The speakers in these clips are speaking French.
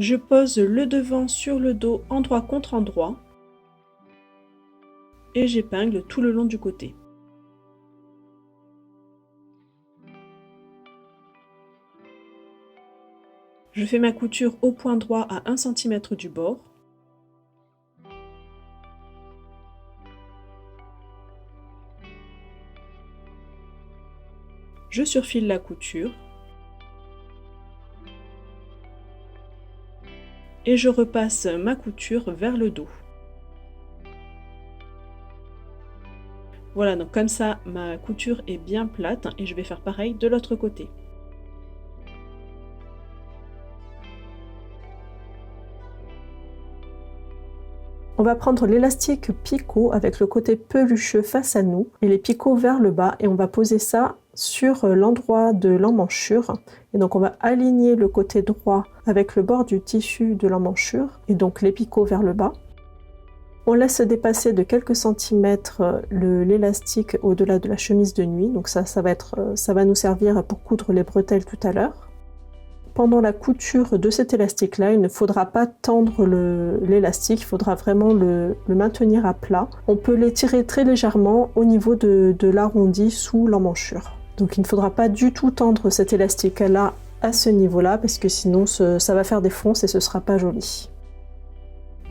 Je pose le devant sur le dos endroit contre endroit et j'épingle tout le long du côté. Je fais ma couture au point droit à 1 cm du bord. Je surfile la couture et je repasse ma couture vers le dos. Voilà, donc comme ça ma couture est bien plate et je vais faire pareil de l'autre côté. On va prendre l'élastique picot avec le côté pelucheux face à nous et les picots vers le bas et on va poser ça sur l'endroit de l'emmanchure. Et donc on va aligner le côté droit avec le bord du tissu de l'emmanchure et donc les picots vers le bas. On laisse dépasser de quelques centimètres l'élastique au-delà de la chemise de nuit, donc ça va nous servir pour coudre les bretelles tout à l'heure. Pendant la couture de cet élastique-là, il ne faudra pas tendre l'élastique, il faudra vraiment le maintenir à plat. On peut l'étirer très légèrement au niveau de l'arrondi sous l'emmanchure. Donc il ne faudra pas du tout tendre cet élastique-là à ce niveau-là, parce que sinon ça va faire des fonces et ce ne sera pas joli.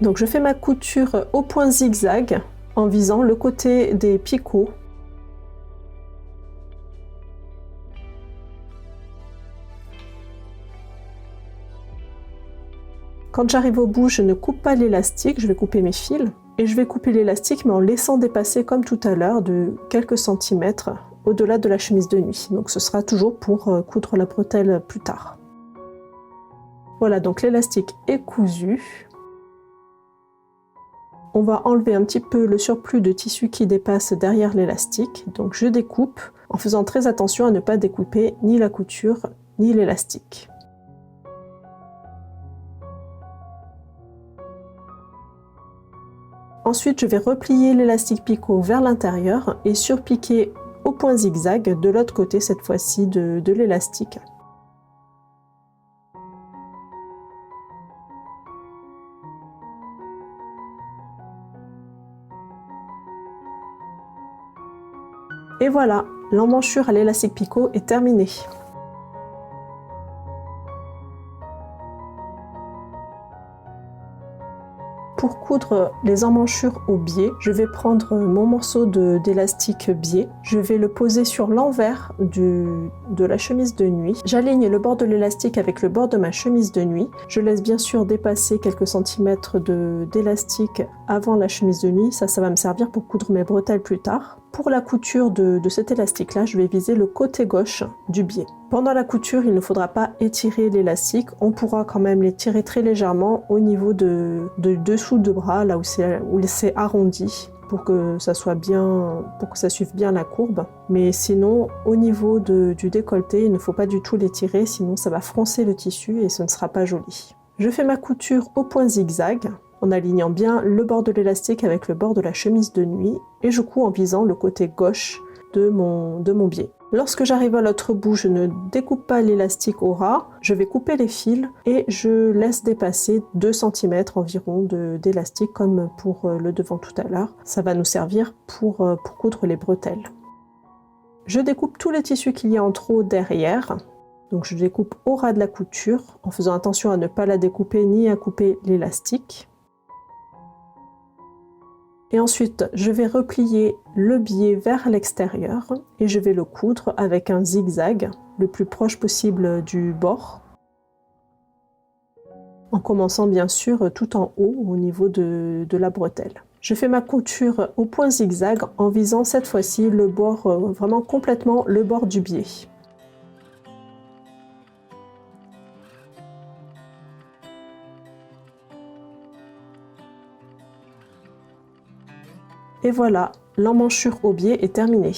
Donc je fais ma couture au point zigzag en visant le côté des picots. Quand j'arrive au bout, je ne coupe pas l'élastique, je vais couper mes fils. Et je vais couper l'élastique mais en laissant dépasser comme tout à l'heure de quelques centimètres au-delà de la chemise de nuit. Donc ce sera toujours pour coudre la bretelle plus tard. Voilà, donc l'élastique est cousu. On va enlever un petit peu le surplus de tissu qui dépasse derrière l'élastique. Donc je découpe en faisant très attention à ne pas découper ni la couture ni l'élastique. Ensuite, je vais replier l'élastique picot vers l'intérieur et surpiquer au point zigzag de l'autre côté, cette fois-ci de l'élastique. Et voilà, l'emmanchure à l'élastique picot est terminée. Pour coudre les emmanchures au biais, je vais prendre mon morceau d'élastique biais, je vais le poser sur l'envers de la chemise de nuit. J'aligne le bord de l'élastique avec le bord de ma chemise de nuit. Je laisse bien sûr dépasser quelques centimètres d'élastique avant la chemise de nuit, ça va me servir pour coudre mes bretelles plus tard. Pour la couture de cet élastique-là, je vais viser le côté gauche du biais. Pendant la couture, il ne faudra pas étirer l'élastique, on pourra quand même l'étirer très légèrement au niveau de dessous de bras, là où c'est arrondi, pour que ça suive bien la courbe. Mais sinon, au niveau du décolleté, il ne faut pas du tout l'étirer, sinon ça va froncer le tissu et ce ne sera pas joli. Je fais ma couture au point zigzag, en alignant bien le bord de l'élastique avec le bord de la chemise de nuit, et je couds en visant le côté gauche de mon biais. Lorsque j'arrive à l'autre bout, je ne découpe pas l'élastique au ras, je vais couper les fils et je laisse dépasser 2 cm environ d'élastique comme pour le devant tout à l'heure. Ça va nous servir pour coudre les bretelles. Je découpe tous les tissus qu'il y a en trop derrière. Donc je découpe au ras de la couture en faisant attention à ne pas la découper ni à couper l'élastique. Et ensuite, je vais replier le biais vers l'extérieur et je vais le coudre avec un zigzag le plus proche possible du bord. En commençant bien sûr tout en haut au niveau de la bretelle. Je fais ma couture au point zigzag en visant cette fois-ci le bord, vraiment complètement le bord du biais. Et voilà, l'emmanchure au biais est terminée.